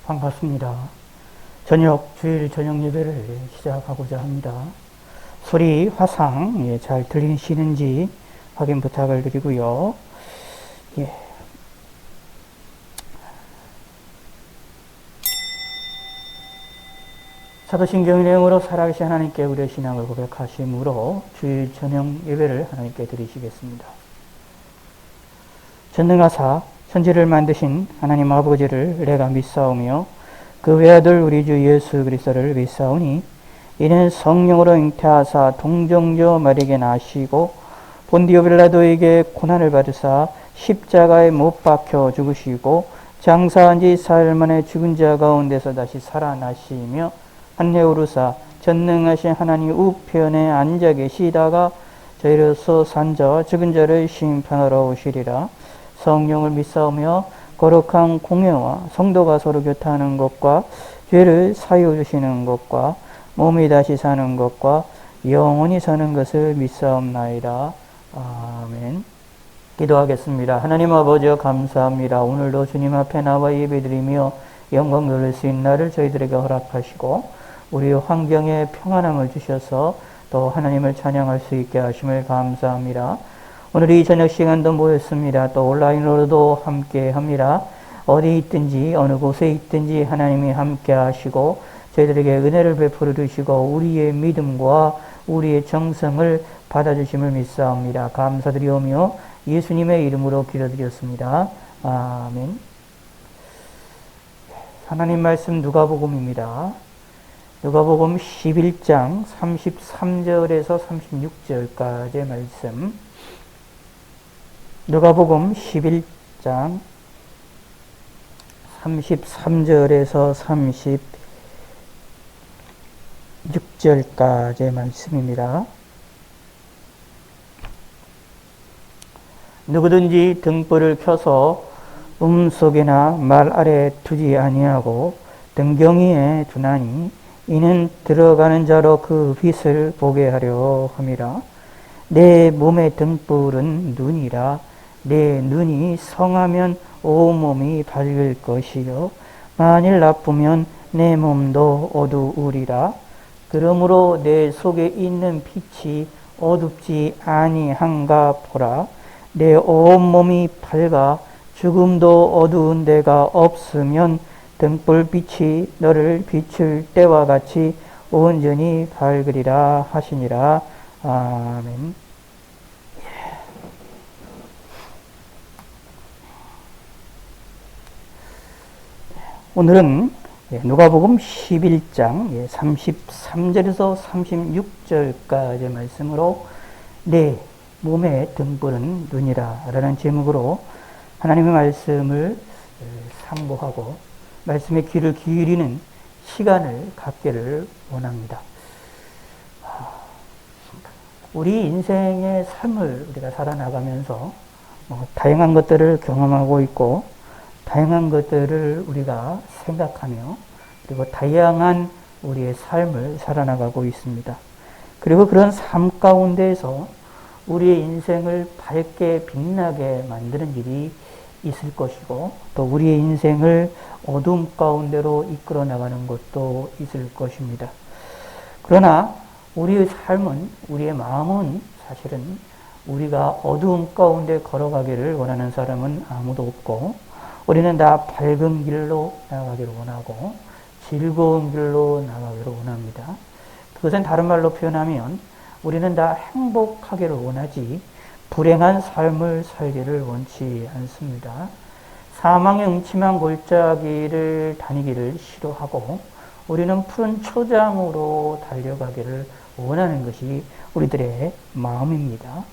반갑습니다. 주일 저녁 예배를 시작하고자 합니다. 소리, 화상 잘 들리시는지 확인 부탁을 드리고요. 예. 사도신경 내용으로 살아계신 하나님께 우리의 신앙을 고백하심으로 주일 저녁 예배를 하나님께 드리시겠습니다. 전능하사 천지를 만드신 하나님 아버지를 내가 믿사오며 그 외아들 우리 주 예수 그리스도를 믿사오니 이는 성령으로 잉태하사 동정녀 마리에게 나시고 본디오 빌라도에게 고난을 받으사 십자가에 못 박혀 죽으시고 장사한 지 사흘 만에 죽은 자 가운데서 다시 살아나시며 한해 오르사 전능하신 하나님 우편에 앉아 계시다가 저희로서 산 자와 죽은 자를 심판하러 오시리라. 성령을 믿사오며 거룩한 공예와 성도가 서로 교통하는 것과 죄를 사유 주시는 것과 몸이 다시 사는 것과 영원히 사는 것을 믿사옵나이다. 아멘. 기도하겠습니다. 하나님 아버지여 감사합니다. 오늘도 주님 앞에 나와 예배드리며 영광 돌릴 수 있는 날을 저희들에게 허락하시고 우리의 환경에 평안함을 주셔서 또 하나님을 찬양할 수 있게 하심을 감사합니다. 오늘 이 저녁 시간도 모였습니다. 또 온라인으로도 함께 합니다. 어디 있든지 어느 곳에 있든지 하나님이 함께 하시고 저희들에게 은혜를 베풀어 주시고 우리의 믿음과 우리의 정성을 받아주심을 믿사옵니다. 감사드리오며 예수님의 이름으로 기도드렸습니다. 아멘. 하나님 말씀 누가복음입니다. 누가복음 11장 33절에서 36절까지의 말씀. 누가복음 11장 33절에서 36절까지의 말씀입니다. 누구든지 등불을 켜서 속에나 말 아래 두지 아니하고 등경이에 두나니 이는 들어가는 자로 그 빛을 보게 하려 함이라. 내 몸의 등불은 눈이라. 내 눈이 성하면 온몸이 밝을 것이요 만일 나쁘면 내 몸도 어두우리라. 그러므로 내 속에 있는 빛이 어둡지 아니한가 보라. 내 온몸이 밝아 죽음도 어두운 데가 없으면 등불빛이 너를 비출 때와 같이 온전히 밝으리라 하시니라. 아멘. 오늘은 누가복음 11장 33절에서 36절까지의 말씀으로 내 몸의 등불은 눈이라 라는 제목으로 하나님의 말씀을 상고하고 말씀에 귀를 기울이는 시간을 갖기를 원합니다. 우리 인생의 삶을 우리가 살아나가면서 다양한 것들을 경험하고 있고 다양한 것들을 우리가 생각하며 그리고 다양한 우리의 삶을 살아나가고 있습니다. 그리고 그런 삶 가운데에서 우리의 인생을 밝게 빛나게 만드는 일이 있을 것이고 또 우리의 인생을 어둠 가운데로 이끌어 나가는 것도 있을 것입니다. 그러나 우리의 삶은, 우리의 마음은 사실은 우리가 어두움 가운데 걸어가기를 원하는 사람은 아무도 없고 우리는 다 밝은 길로 나아가기를 원하고 즐거운 길로 나아가기를 원합니다. 그것은 다른 말로 표현하면 우리는 다 행복하기를 원하지 불행한 삶을 살기를 원치 않습니다. 사망의 음침한 골짜기를 다니기를 싫어하고 우리는 푸른 초장으로 달려가기를 원하는 것이 우리들의 마음입니다.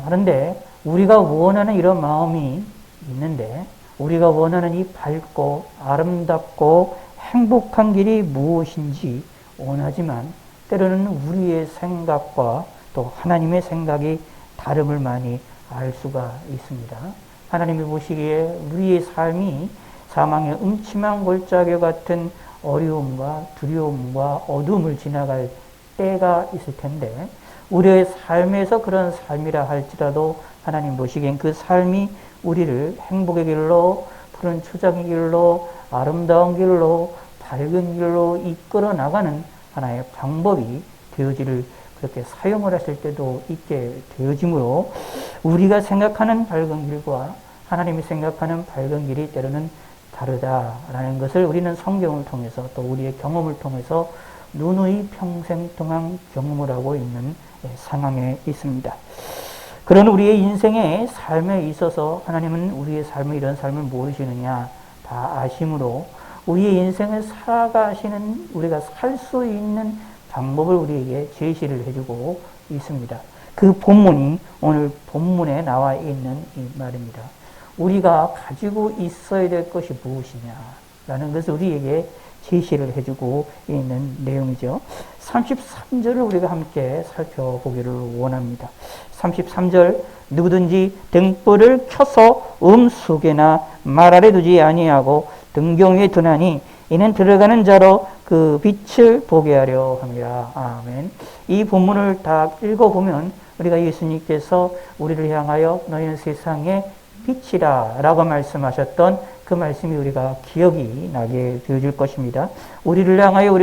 그런데 우리가 원하는 이런 마음이 있는데 우리가 원하는 이 밝고 아름답고 행복한 길이 무엇인지 원하지만 때로는 우리의 생각과 또 하나님의 생각이 다름을 많이 알 수가 있습니다. 하나님이 보시기에 우리의 삶이 사망의 음침한 골짜기 같은 어려움과 두려움과 어둠을 지나갈 때가 있을 텐데 우리의 삶에서 그런 삶이라 할지라도 하나님 보시기엔 그 삶이 우리를 행복의 길로 푸른 초장의 길로 아름다운 길로 밝은 길로 이끌어 나가는 하나의 방법이 되어지를 그렇게 사용을 하실 때도 있게 되어지므로 우리가 생각하는 밝은 길과 하나님이 생각하는 밝은 길이 때로는 다르다라는 것을 우리는 성경을 통해서 또 우리의 경험을 통해서 누누이 평생 동안 경험을 하고 있는 상황에 있습니다. 그런 우리의 인생의 삶에 있어서 하나님은 우리의 삶을 이런 삶을 모르시느냐 다 아심으로 우리의 인생을 살아가시는 우리가 살 수 있는 방법을 우리에게 제시를 해주고 있습니다. 그 본문이 오늘 본문에 나와 있는 이 말입니다. 우리가 가지고 있어야 될 것이 무엇이냐라는 것을 우리에게 제시를 해주고 있는 내용이죠. 33절을 우리가 함께 살펴보기를 원합니다. 33절 누구든지 등불을 켜서 속에나 말 아래 두지 아니하고 등경 위에 두나니 이는 들어가는 자로 그 빛을 보게 하려 합니다. 아멘. 이 본문을 다 읽어보면 우리가 예수님께서 우리를 향하여 너희는 세상의 빛이라 라고 말씀하셨던 그 말씀이 우리가 기억이 나게 되어질 것입니다. 우리를 향하여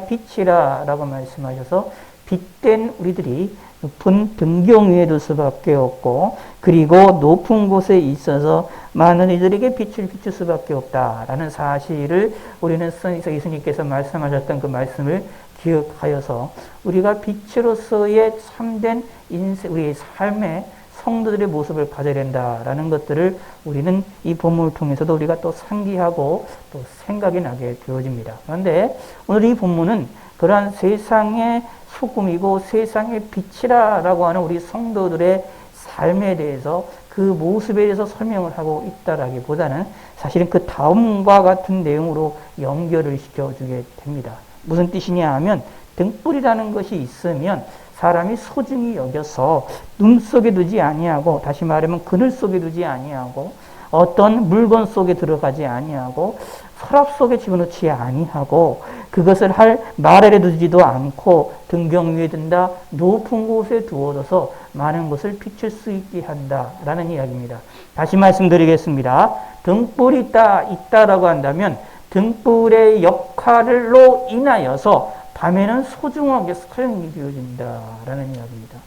빛이라 라고 말씀하셔서 빛된 우리들이 높은 등경 위에 둘 수밖에 없고 그리고 높은 곳에 있어서 많은 이들에게 빛을 비출 수밖에 없다라는 사실을 우리는 예수님께서 말씀하셨던 그 말씀을 기억하여서 우리가 빛으로서의 참된 인생, 우리의 삶의 성도들의 모습을 가져야 된다라는 것들을 우리는 이 본문을 통해서도 우리가 또 상기하고 또 생각이 나게 되어집니다. 그런데 오늘 이 본문은 그러한 세상의 소금이고 세상의 빛이라고 하는 우리 성도들의 삶에 대해서 그 모습에 대해서 설명을 하고 있다라기보다는 사실은 그 다음과 같은 내용으로 연결을 시켜주게 됩니다. 무슨 뜻이냐 하면 등불이라는 것이 있으면 사람이 소중히 여겨서 눈 속에 두지 아니하고 다시 말하면 그늘 속에 두지 아니하고 어떤 물건 속에 들어가지 아니하고 서랍 속에 집어넣지 아니하고 그것을 말 아래 두지도 않고 등경 위에 든다 높은 곳에 두어둬서 많은 것을 비출 수 있게 한다라는 이야기입니다. 다시 말씀드리겠습니다. 등불이 있다라고 한다면 등불의 역할로 인하여서 밤에는 소중하게 사용이 되어진다라는 이야기입니다.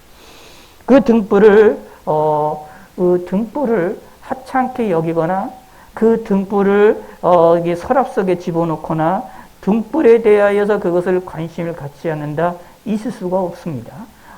그 등불을 하찮게 여기거나 그 등불을 서랍 속에 집어넣거나 등불에 대하여서 그것을 관심을 갖지 않는다 있을 수가 없습니다.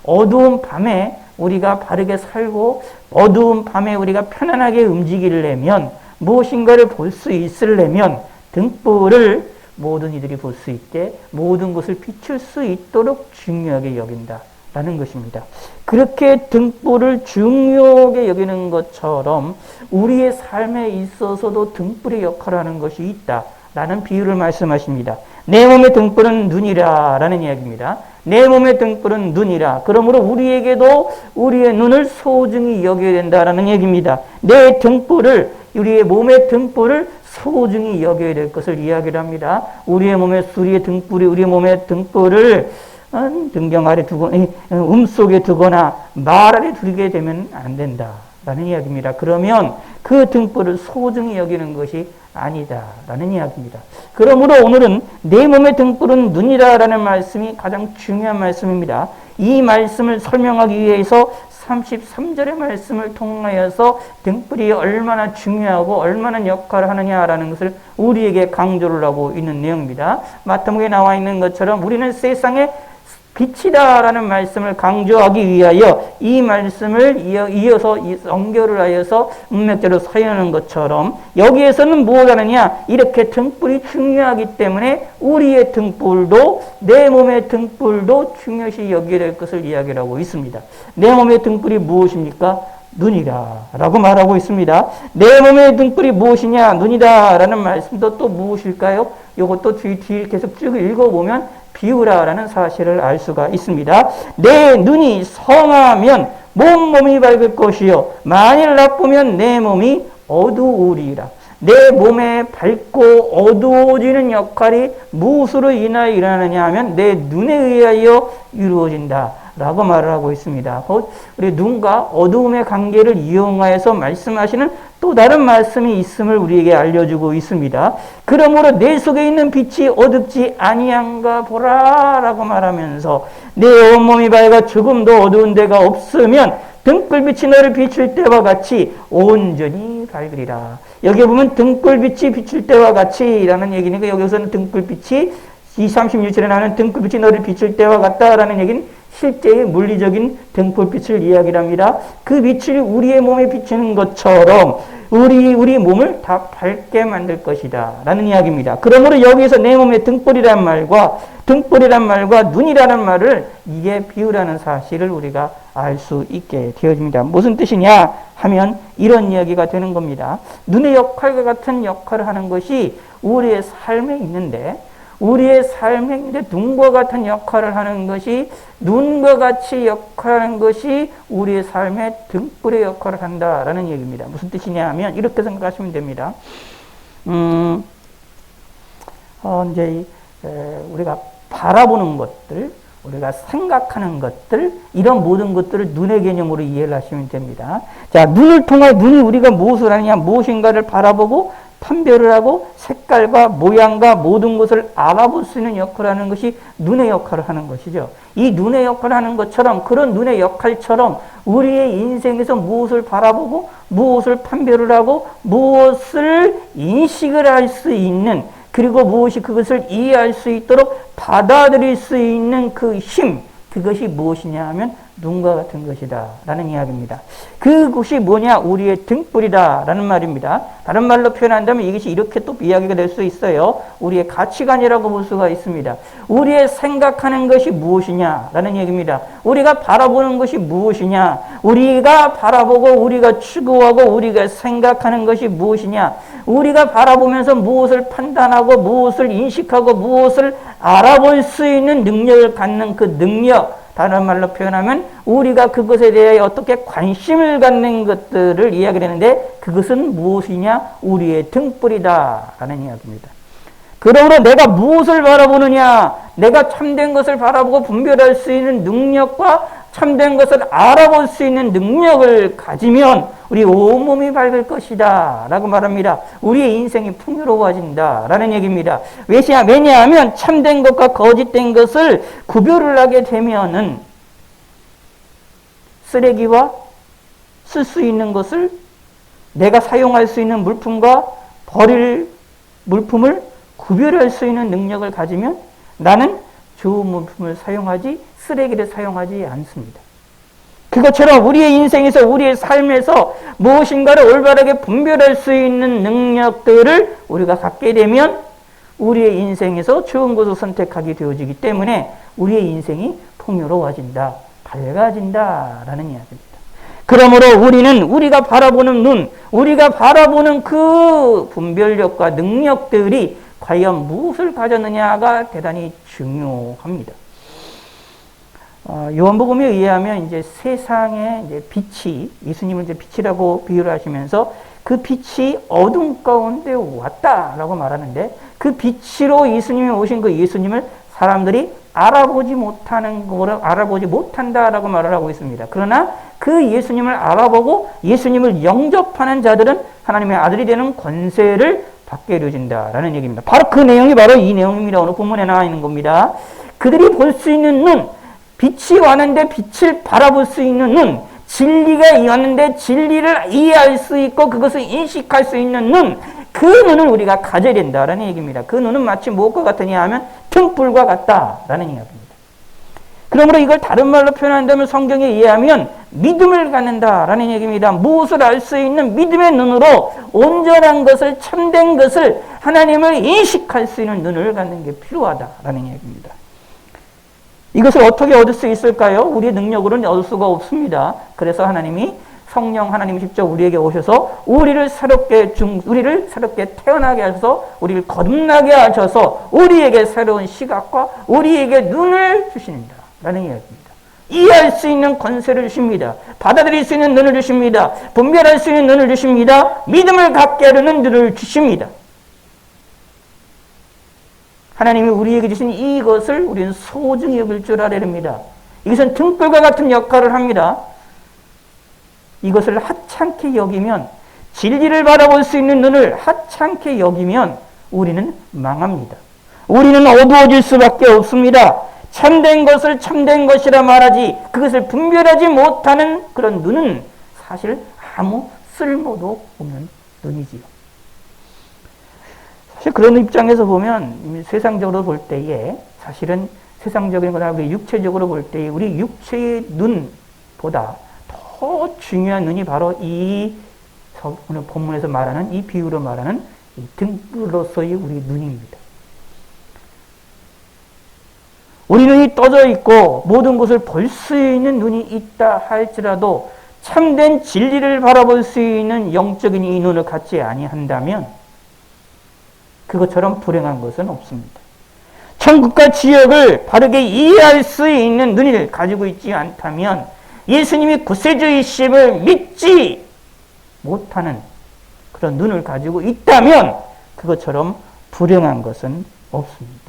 어두운 밤에 우리가 바르게 살고 어두운 밤에 우리가 편안하게 움직이려면 무엇인가를 볼 수 있으려면 등불을 모든 이들이 볼 수 있게 모든 것을 비출 수 있도록 중요하게 여긴다라는 것입니다. 그렇게 등불을 중요하게 여기는 것처럼 우리의 삶에 있어서도 등불의 역할을 하는 것이 있다라는 비유를 말씀하십니다. 내 몸의 등불은 눈이라 라는 이야기입니다. 내 몸의 등불은 눈이라. 그러므로 우리에게도 우리의 눈을 소중히 여겨야 된다라는 얘기입니다. 내 등불을 우리의 몸의 등불을 소중히 여겨야 될 것을 이야기를 합니다. 우리의 몸의 등불을 등경 아래 두고 속에 두거나 말 아래 두게 되면 안 된다라는 이야기입니다. 그러면 그 등불을 소중히 여기는 것이 아니다라는 이야기입니다. 그러므로 오늘은 내 몸의 등불은 눈이라라는 말씀이 가장 중요한 말씀입니다. 이 말씀을 설명하기 위해서 33절의 말씀을 통하여서 등불이 얼마나 중요하고 얼마나 역할을 하느냐라는 것을 우리에게 강조를 하고 있는 내용입니다. 마태복음에 나와 있는 것처럼 우리는 세상의 빛이다라는 말씀을 강조하기 위하여 이 말씀을 이어서 연결을 하여서 문맥대로 사용하는 것처럼 여기에서는 무엇을 하느냐 이렇게 등불이 중요하기 때문에 우리의 등불도 내 몸의 등불도 중요시 여기게 될 것을 이야기를 하고 있습니다. 내 몸의 등불이 무엇입니까? 눈이다 라고 말하고 있습니다. 내 몸의 등불이 무엇이냐? 눈이다 라는 말씀도 또 무엇일까요? 이것도 뒤 계속 쭉 읽어보면 비우라라는 사실을 알 수가 있습니다. 내 눈이 성하면 몸이 밝을 것이요 만일 나쁘면 내 몸이 어두우리라. 내 몸에 밝고 어두워지는 역할이 무엇으로 인하여 일어나느냐 하면 내 눈에 의하여 이루어진다 라고 말을 하고 있습니다. 곧 우리 눈과 어두움의 관계를 이용하여서 말씀하시는 또 다른 말씀이 있음을 우리에게 알려주고 있습니다. 그러므로 내 속에 있는 빛이 어둡지 아니한가 보라 라고 말하면서 내 온몸이 밝아 조금도 어두운 데가 없으면 등불빛이 너를 비출 때와 같이 온전히 밝으리라. 여기 보면 등불빛이 비출 때와 같이 라는 얘기니까 여기서는 등불빛이 36절에 나오는 등불빛이 너를 비출 때와 같다라는 얘기는 실제의 물리적인 등불빛을 이야기합니다. 그 빛을 우리의 몸에 비추는 것처럼 우리 몸을 다 밝게 만들 것이다 라는 이야기입니다. 그러므로 여기에서 내 몸에 등불이란 말과 눈이라는 말을 이게 비유라는 사실을 우리가 알 수 있게 되어집니다. 무슨 뜻이냐 하면 이런 이야기가 되는 겁니다. 눈의 역할과 같은 역할을 하는 것이 우리의 삶에 있는데 우리의 삶에 눈과 같은 역할을 하는 것이 눈과 같이 역할하는 것이 우리의 삶의 등불의 역할을 한다라는 얘기입니다. 무슨 뜻이냐 하면 이렇게 생각하시면 됩니다. 이제 우리가 바라보는 것들, 우리가 생각하는 것들, 이런 모든 것들을 눈의 개념으로 이해를 하시면 됩니다. 자, 눈을 통해 눈이 우리가 무엇을 하느냐, 무엇인가를 바라보고 판별을 하고 색깔과 모양과 모든 것을 알아볼 수 있는 역할을 하는 것이 눈의 역할을 하는 것이죠. 이 눈의 역할을 하는 것처럼 그런 눈의 역할처럼 우리의 인생에서 무엇을 바라보고 무엇을 판별을 하고 무엇을 인식을 할 수 있는 그리고 무엇이 그것을 이해할 수 있도록 받아들일 수 있는 그 힘, 그것이 무엇이냐 하면 눈과 같은 것이다 라는 이야기입니다. 그것이 뭐냐? 우리의 등불이다 라는 말입니다. 다른 말로 표현한다면 이것이 이렇게 또 이야기가 될 수 있어요. 우리의 가치관이라고 볼 수가 있습니다. 우리의 생각하는 것이 무엇이냐 라는 얘기입니다. 우리가 바라보는 것이 무엇이냐, 우리가 바라보고 우리가 추구하고 우리가 생각하는 것이 무엇이냐, 우리가 바라보면서 무엇을 판단하고 무엇을 인식하고 무엇을 알아볼 수 있는 능력을 갖는 그 능력, 다른 말로 표현하면 우리가 그것에 대해 어떻게 관심을 갖는 것들을 이야기를 하는데 그것은 무엇이냐? 우리의 등불이다 라는 이야기입니다. 그러므로 내가 무엇을 바라보느냐, 내가 참된 것을 바라보고 분별할 수 있는 능력과 참된 것을 알아볼 수 있는 능력을 가지면 우리 온몸이 밝을 것이다 라고 말합니다. 우리의 인생이 풍요로워진다 라는 얘기입니다. 왜냐하면 참된 것과 거짓된 것을 구별을 하게 되면은 쓰레기와 쓸 수 있는 것을 내가 사용할 수 있는 물품과 버릴 물품을 구별할 수 있는 능력을 가지면 나는 좋은 물품을 사용하지 쓰레기를 사용하지 않습니다. 그것처럼 우리의 인생에서 우리의 삶에서 무엇인가를 올바르게 분별할 수 있는 능력들을 우리가 갖게 되면 우리의 인생에서 좋은 것을 선택하게 되어지기 때문에 우리의 인생이 풍요로워진다, 밝아진다 라는 이야기입니다. 그러므로 우리는 우리가 바라보는 눈, 우리가 바라보는 그 분별력과 능력들이 과연 무엇을 가졌느냐가 대단히 중요합니다. 요한복음에 의하면 이제 세상의 이제 빛이, 예수님을 이제 빛이라고 비유를 하시면서 그 빛이 어둠 가운데 왔다라고 말하는데 그 빛으로 예수님이 오신 그 예수님을 사람들이 알아보지 못한다라고 말을 하고 있습니다. 그러나 그 예수님을 알아보고 예수님을 영접하는 자들은 하나님의 아들이 되는 권세를 받게 되어진다라는 얘기입니다. 바로 그 내용이 바로 이 내용입니다. 오늘 본문에 나와 있는 겁니다. 그들이 볼 수 있는 눈, 빛이 왔는데 빛을 바라볼 수 있는 눈, 진리가 왔는데 진리를 이해할 수 있고 그것을 인식할 수 있는 눈, 그 눈을 우리가 가져야 된다라는 얘기입니다. 그 눈은 마치 무엇과 같으냐 하면 등불과 같다라는 이야기입니다. 그러므로 이걸 다른 말로 표현한다면 성경에 의하면 믿음을 갖는다라는 얘기입니다. 무엇을 알 수 있는 믿음의 눈으로 온전한 것을, 참된 것을, 하나님을 인식할 수 있는 눈을 갖는 게 필요하다라는 얘기입니다. 이것을 어떻게 얻을 수 있을까요? 우리의 능력으로는 얻을 수가 없습니다. 그래서 하나님이 성령 하나님이 직접 우리에게 오셔서 우리를 새롭게 태어나게 하셔서 우리를 거듭나게 하셔서 우리에게 새로운 시각과 우리에게 눈을 주신다라는 이야기입니다. 이해할 수 있는 권세를 주십니다. 받아들일 수 있는 눈을 주십니다. 분별할 수 있는 눈을 주십니다. 믿음을 갖게 하려는 눈을 주십니다. 하나님이 우리에게 주신 이것을 우리는 소중히 여길 줄 알아야 됩니다. 이것은 등불과 같은 역할을 합니다. 이것을 하찮게 여기면, 진리를 바라볼 수 있는 눈을 하찮게 여기면 우리는 망합니다. 우리는 어두워질 수밖에 없습니다. 참된 것을 참된 것이라 말하지 그것을 분별하지 못하는 그런 눈은 사실 아무 쓸모도 없는 눈이지요. 사실 그런 입장에서 보면 세상적으로 볼 때에 사실은 세상적인 거나 우리 육체적으로 볼 때에 우리 육체의 눈보다 더 중요한 눈이 바로 이 오늘 본문에서 말하는 이 비유로 말하는 이 등불로서의 우리 눈입니다. 우리 눈이 떠져 있고 모든 것을 볼 수 있는 눈이 있다 할지라도 참된 진리를 바라볼 수 있는 영적인 이 눈을 갖지 아니한다면 그것처럼 불행한 것은 없습니다. 천국과 지옥을 바르게 이해할 수 있는 눈을 가지고 있지 않다면 예수님이 구세주이심을 믿지 못하는 그런 눈을 가지고 있다면 그것처럼 불행한 것은 없습니다.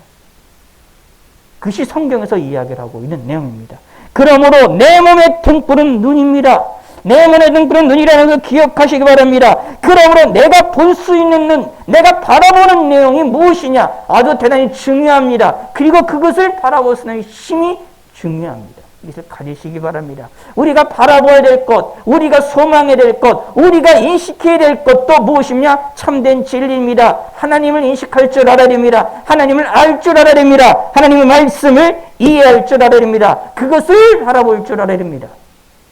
그것이 성경에서 이야기를 하고 있는 내용입니다. 그러므로 내 몸의 등불은 눈입니다. 내 몸의 등불은 눈이라는 걸 기억하시기 바랍니다. 그러므로 내가 볼 수 있는 눈, 내가 바라보는 내용이 무엇이냐? 아주 대단히 중요합니다. 그리고 그것을 바라볼 수 있는 힘이 중요합니다. 이것을 가지시기 바랍니다. 우리가 바라봐야 될 것, 우리가 소망해야 될 것, 우리가 인식해야 될 것도 무엇이냐? 참된 진리입니다. 하나님을 인식할 줄 알아야 됩니다. 하나님을 알 줄 알아야 됩니다. 하나님의 말씀을 이해할 줄 알아야 됩니다. 그것을 바라볼 줄 알아야 됩니다.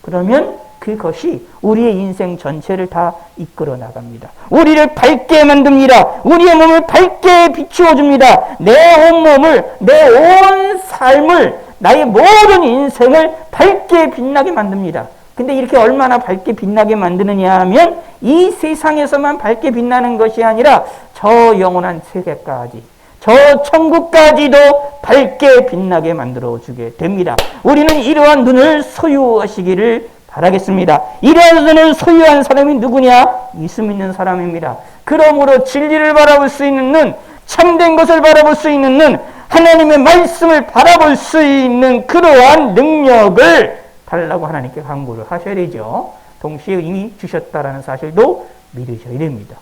그러면 그것이 우리의 인생 전체를 다 이끌어 나갑니다. 우리를 밝게 만듭니다. 우리의 몸을 밝게 비추어 줍니다. 내 온몸을, 내 온 삶을, 나의 모든 인생을 밝게 빛나게 만듭니다. 근데 이렇게 얼마나 밝게 빛나게 만드느냐 하면 이 세상에서만 밝게 빛나는 것이 아니라 저 영원한 세계까지, 저 천국까지도 밝게 빛나게 만들어주게 됩니다. 우리는 이러한 눈을 소유하시기를 바라겠습니다. 이러한 눈을 소유한 사람이 누구냐? 예수 믿는 사람입니다. 그러므로 진리를 바라볼 수 있는 눈, 참된 것을 바라볼 수 있는 눈, 하나님의 말씀을 바라볼 수 있는 그러한 능력을 달라고 하나님께 간구를 하셔야 되죠. 동시에 이미 주셨다라는 사실도 믿으셔야 됩니다.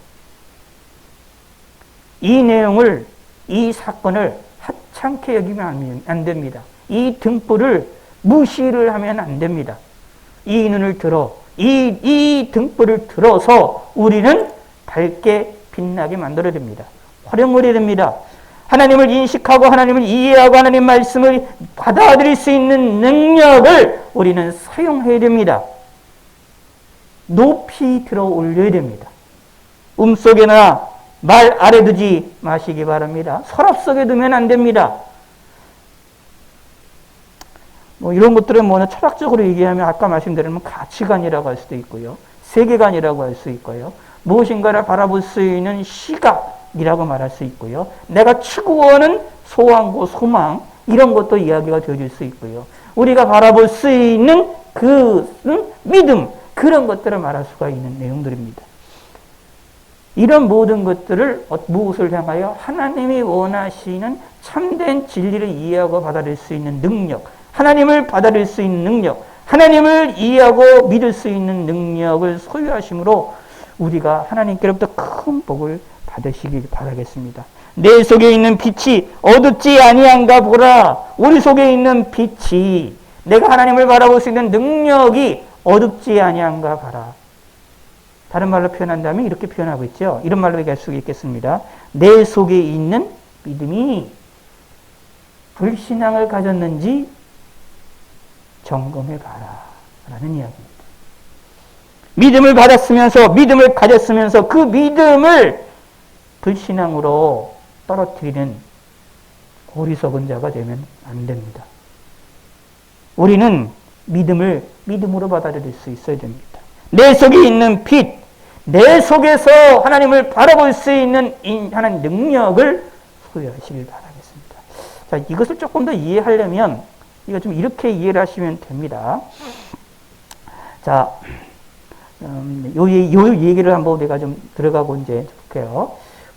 이 내용을, 이 사건을 하찮게 여기면 안 됩니다. 이 등불을 무시를 하면 안 됩니다. 이 눈을 들어, 이 등불을 들어서 우리는 밝게 빛나게 만들어야 됩니다. 활용을 해야 됩니다. 하나님을 인식하고 하나님을 이해하고 하나님 말씀을 받아들일 수 있는 능력을 우리는 사용해야 됩니다. 높이 들어 올려야 됩니다. 속에나 말 아래 두지 마시기 바랍니다. 서랍 속에 두면 안 됩니다. 이런 것들은 철학적으로 얘기하면 아까 말씀드린 가치관이라고 할 수도 있고요. 세계관이라고 할 수 있고요. 무엇인가를 바라볼 수 있는 시각이라고 말할 수 있고요. 내가 추구하는 소원과 소망, 이런 것도 이야기가 되어질 수 있고요. 우리가 바라볼 수 있는 그 믿음, 그런 것들을 말할 수가 있는 내용들입니다. 이런 모든 것들을 무엇을 향하여? 하나님이 원하시는 참된 진리를 이해하고 받아들일 수 있는 능력, 하나님을 받아들일 수 있는 능력, 하나님을 이해하고 믿을 수 있는 능력을 소유하심으로 우리가 하나님께로부터 큰 복을 받으시길 바라겠습니다. 내 속에 있는 빛이 어둡지 아니한가 보라. 우리 속에 있는 빛이, 내가 하나님을 바라볼 수 있는 능력이 어둡지 아니한가 봐라. 다른 말로 표현한다면 이렇게 표현하고 있죠. 이런 말로 얘기할 수 있겠습니다. 내 속에 있는 믿음이 불신앙을 가졌는지 점검해봐라 라는 이야기입니다. 믿음을 받았으면서, 믿음을 가졌으면서 그 믿음을 불신앙으로 떨어뜨리는 어리석은 자가 되면 안 됩니다. 우리는 믿음을 믿음으로 받아들일 수 있어야 됩니다. 내 속에 있는 빛, 내 속에서 하나님을 바라볼 수 있는 하나님 능력을 소유하시길 바라겠습니다. 자, 이것을 조금 더 이해하려면 이거 좀 이렇게 이해를 하시면 됩니다. 자, 요 얘기를 한번 우리가 좀 들어가고 이제 볼게요.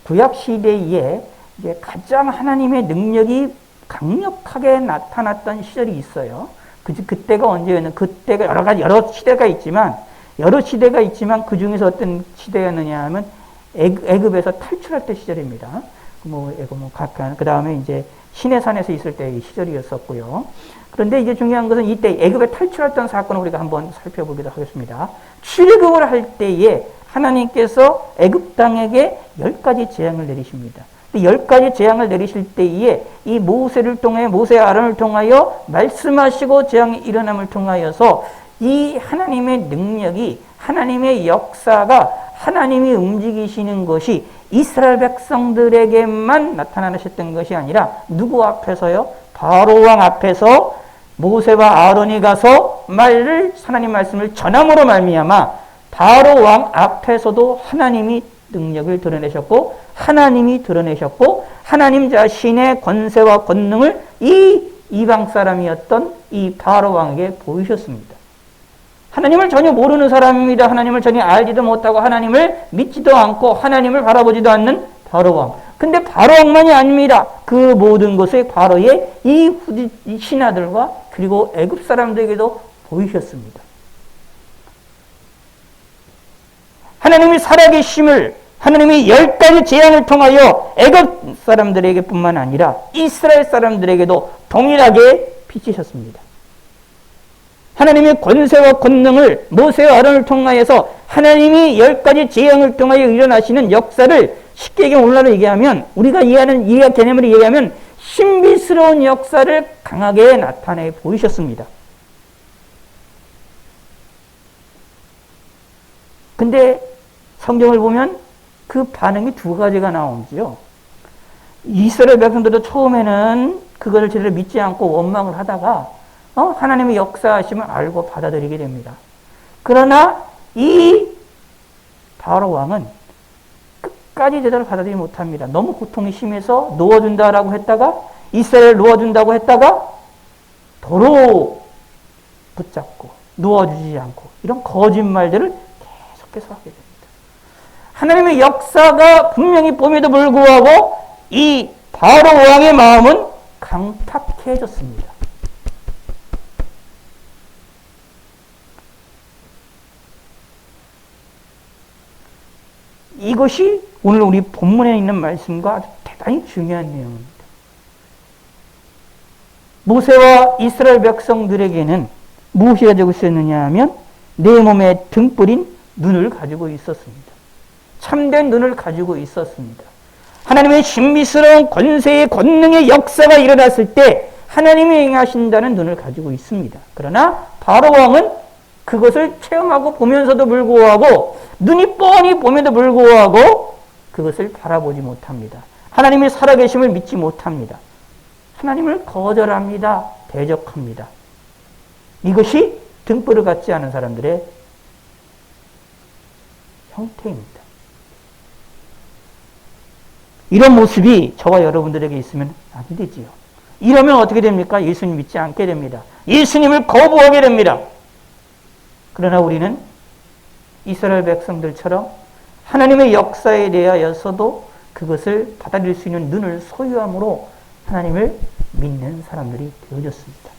구약 시대에 이제 가장 하나님의 능력이 강력하게 나타났던 시절이 있어요. 그때가 언제였냐? 그때가 여러 시대가 있지만 그 중에서 어떤 시대였느냐 하면 애굽에서 탈출할 때 시절입니다. 그 다음에 이제 시내산에서 있을 때의 시절이었었고요. 그런데 이제 중요한 것은 이때 애굽에 탈출했던 사건을 우리가 한번 살펴보기도 하겠습니다. 출애굽을 할 때에 하나님께서 애굽 땅에게 10가지 재앙을 내리십니다. 10가지 재앙을 내리실 때에 이 모세 아론을 통하여 말씀하시고 재앙이 일어남을 통하여서 이 하나님의 능력이, 하나님의 역사가, 하나님이 움직이시는 것이 이스라엘 백성들에게만 나타나셨던 것이 아니라 누구 앞에서요? 바로왕 앞에서 모세와 아론이 가서 하나님 말씀을 전함으로 말미암아 바로왕 앞에서도 하나님이 능력을 드러내셨고 하나님 자신의 권세와 권능을 이 이방 사람이었던 이 바로왕에게 보이셨습니다. 하나님을 전혀 모르는 사람입니다. 하나님을 전혀 알지도 못하고 하나님을 믿지도 않고 하나님을 바라보지도 않는 바로왕. 근데 바로왕만이 아닙니다. 그 모든 것에 바로의 이 신하들과 그리고 애굽 사람들에게도 보이셨습니다. 하나님이 살아계심을 하나님이 10가지 재앙을 통하여 애굽 사람들에게 뿐만 아니라 이스라엘 사람들에게도 동일하게 비치셨습니다. 하나님의 권세와 권능을 모세와 아론을 통하여서 하나님이 10가지 재앙을 통하여 일어나시는 역사를 쉽게 오늘날로 얘기하면 우리가 이해하는 이해 개념으로 얘기하면 신비스러운 역사를 강하게 나타내 보이셨습니다. 근데 성경을 보면 그 반응이 두 가지가 나오지요. 이스라엘 백성들도 처음에는 그것을 제대로 믿지 않고 원망을 하다가 하나님의 역사하심을 알고 받아들이게 됩니다. 그러나 이 바로왕은 끝까지 제대로 받아들이지 못합니다. 너무 고통이 심해서 놓아준다라고 했다가 이스라엘을 놓아준다고 했다가 도로 붙잡고 놓아주지 않고 이런 거짓말들을 계속해서 하게 됩니다. 하나님의 역사가 분명히 봄에도 불구하고 이 바로왕의 마음은 강팍해졌습니다. 이것이 오늘 우리 본문에 있는 말씀과 아주 대단히 중요한 내용입니다. 모세와 이스라엘 백성들에게는 무엇이 가지고 있었느냐 하면 내 몸에 등불인 눈을 가지고 있었습니다. 참된 눈을 가지고 있었습니다. 하나님의 신비스러운 권세의 권능의 역사가 일어났을 때 하나님이 행하신다는 눈을 가지고 있습니다. 그러나 바로왕은 그것을 체험하고 보면서도 불구하고 눈이 뻔히 봄에도 불구하고 그것을 바라보지 못합니다. 하나님의 살아계심을 믿지 못합니다. 하나님을 거절합니다. 대적합니다. 이것이 등불을 갖지 않은 사람들의 형태입니다. 이런 모습이 저와 여러분들에게 있으면 안 되지요. 이러면 어떻게 됩니까? 예수님 믿지 않게 됩니다. 예수님을 거부하게 됩니다. 그러나 우리는 이스라엘 백성들처럼 하나님의 역사에 대하여서도 그것을 받아들일 수 있는 눈을 소유함으로 하나님을 믿는 사람들이 되어졌습니다.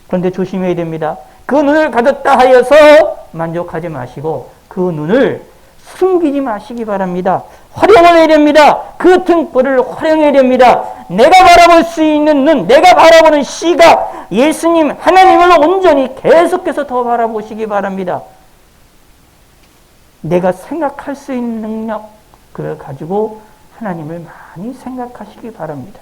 그런데 조심해야 됩니다. 그 눈을 가졌다 하여서 만족하지 마시고 그 눈을 숨기지 마시기 바랍니다. 활용해야 됩니다. 그 등불을 활용해야 됩니다. 내가 바라볼 수 있는 눈, 내가 바라보는 시각, 예수님, 하나님을 온전히 계속해서 더 바라보시기 바랍니다. 내가 생각할 수 있는 능력, 그걸 가지고 하나님을 많이 생각하시기 바랍니다.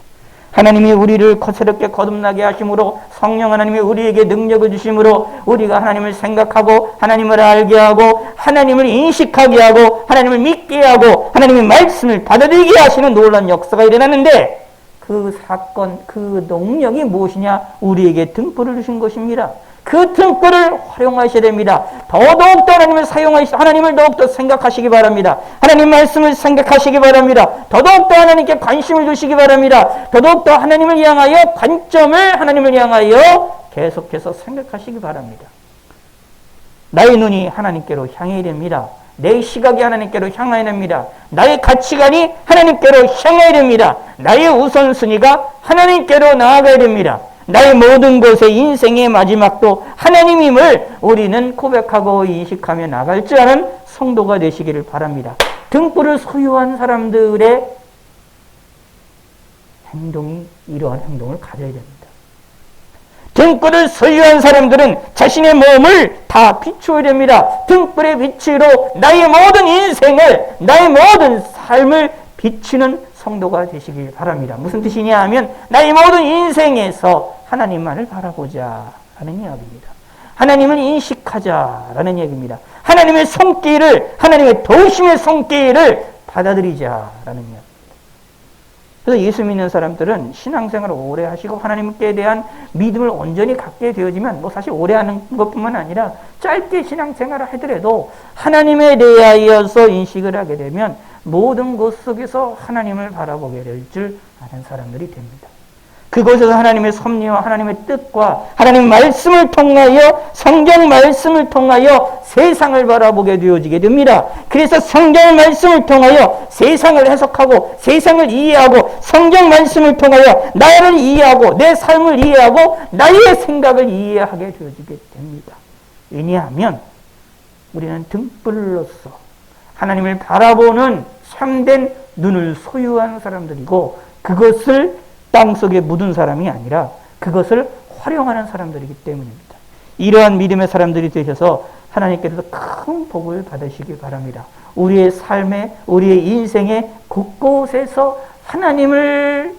하나님이 우리를 거스럽게 거듭나게 하심으로 성령 하나님이 우리에게 능력을 주심으로 우리가 하나님을 생각하고 하나님을 알게 하고 하나님을 인식하게 하고 하나님을 믿게 하고 하나님의 말씀을 받아들이게 하시는 놀라운 역사가 일어나는데 그 사건, 그 능력이 무엇이냐? 우리에게 등불을 주신 것입니다. 그 등불을 활용하셔야 됩니다. 더더욱더 하나님을 더욱더 생각하시기 바랍니다. 하나님 말씀을 생각하시기 바랍니다. 더더욱더 하나님께 관심을 두시기 바랍니다. 더더욱더 하나님을 향하여 관점을 하나님을 향하여 계속해서 생각하시기 바랍니다. 나의 눈이 하나님께로 향해야 됩니다. 내 시각이 하나님께로 향해야 됩니다. 나의 가치관이 하나님께로 향해야 됩니다. 나의 우선순위가 하나님께로 나아가야 됩니다. 나의 모든 것의 인생의 마지막도 하나님임을 우리는 고백하고 인식하며 나갈 줄 아는 성도가 되시기를 바랍니다. 등불을 소유한 사람들의 행동이 이러한 행동을 가져야 됩니다. 등불을 소유한 사람들은 자신의 몸을 다 비추어야 됩니다. 등불의 빛으로 나의 모든 인생을, 나의 모든 삶을 비추는 성도가 되시길 바랍니다. 무슨 뜻이냐 하면 나의 모든 인생에서 하나님만을 바라보자 라는 이야기입니다. 하나님을 인식하자라는 얘기입니다. 하나님의 손길을, 하나님의 도우심의 손길을 받아들이자라는 이야기입니다. 그래서 예수 믿는 사람들은 신앙생활을 오래 하시고 하나님께 대한 믿음을 온전히 갖게 되어지면 사실 오래 하는 것뿐만 아니라 짧게 신앙생활을 하더라도 하나님에 대하여서 인식을 하게 되면 모든 것 속에서 하나님을 바라보게 될 줄 아는 사람들이 됩니다. 그곳에서 하나님의 섭리와 하나님의 뜻과 하나님의 말씀을 통하여, 성경 말씀을 통하여 세상을 바라보게 되어지게 됩니다. 그래서 성경 말씀을 통하여 세상을 해석하고 세상을 이해하고 성경 말씀을 통하여 나를 이해하고 내 삶을 이해하고 나의 생각을 이해하게 되어지게 됩니다. 왜냐하면 우리는 등불로서 하나님을 바라보는 참된 눈을 소유한 사람들이고 그것을 땅속에 묻은 사람이 아니라 그것을 활용하는 사람들이기 때문입니다. 이러한 믿음의 사람들이 되셔서 하나님께서 큰 복을 받으시기 바랍니다. 우리의 삶에, 우리의 인생의 곳곳에서 하나님을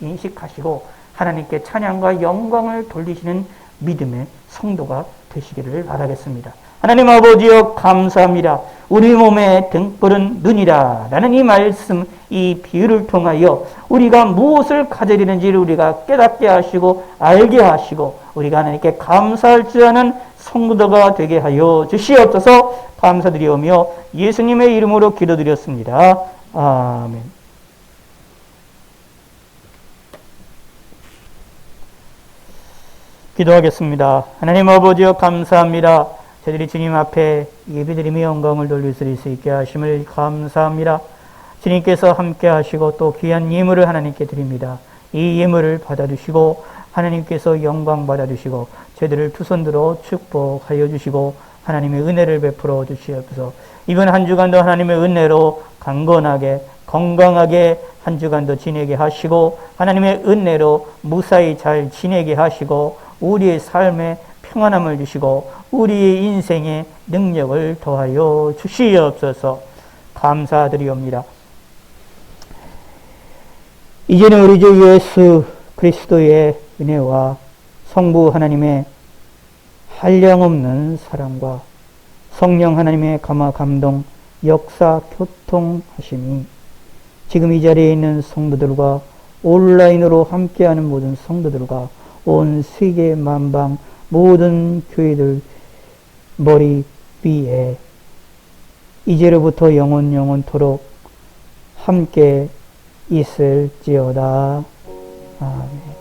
인식하시고 하나님께 찬양과 영광을 돌리시는 믿음의 성도가 되시기를 바라겠습니다. 하나님 아버지여 감사합니다. 우리 몸의 등불은 눈이라 라는 이 말씀, 이 비유를 통하여 우리가 무엇을 가져야 되는지를 우리가 깨닫게 하시고 알게 하시고 우리가 하나님께 감사할 줄 아는 성도가 되게 하여 주시옵소서. 감사드리오며 예수님의 이름으로 기도드렸습니다. 아멘. 기도하겠습니다. 하나님 아버지여 감사합니다. 저희들이 주님 앞에 예배드리며 영광을 돌릴 수 있게 하심을 감사합니다. 주님께서 함께 하시고 또 귀한 예물을 하나님께 드립니다. 이 예물을 받아주시고 하나님께서 영광 받아주시고 저희들을 두 손 들어 축복하여 주시고 하나님의 은혜를 베풀어 주시옵소서. 이번 한 주간도 하나님의 은혜로 강건하게 건강하게 한 주간도 지내게 하시고 하나님의 은혜로 무사히 잘 지내게 하시고 우리의 삶에 평안함을 주시고 우리의 인생에 능력을 더하여 주시옵소서. 감사드리옵니다. 이제는 우리 주 예수 그리스도의 은혜와 성부 하나님의 한량없는 사랑과 성령 하나님의 감화 감동 역사 교통하심이 지금 이 자리에 있는 성도들과 온라인으로 함께하는 모든 성도들과 온 세계 만방 모든 교회들 머리 위에 이제로부터 영원토록 함께 있을지어다. 아멘.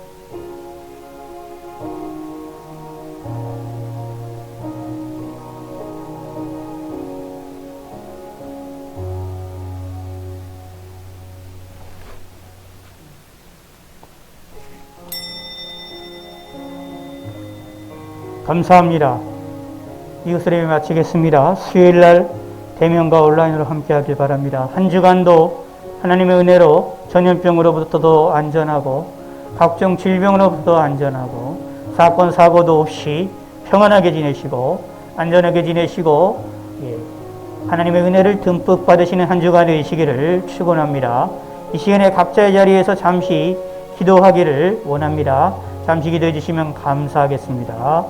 감사합니다. 이것을 예배 마치겠습니다. 수요일날 대면과 온라인으로 함께 하길 바랍니다. 한 주간도 하나님의 은혜로 전염병으로부터도 안전하고 각종 질병으로부터 안전하고 사건 사고도 없이 평안하게 지내시고 안전하게 지내시고 하나님의 은혜를 듬뿍 받으시는 한 주가 되시기를 축원합니다. 이 시간에 각자의 자리에서 잠시 기도하기를 원합니다. 잠시 기도해 주시면 감사하겠습니다.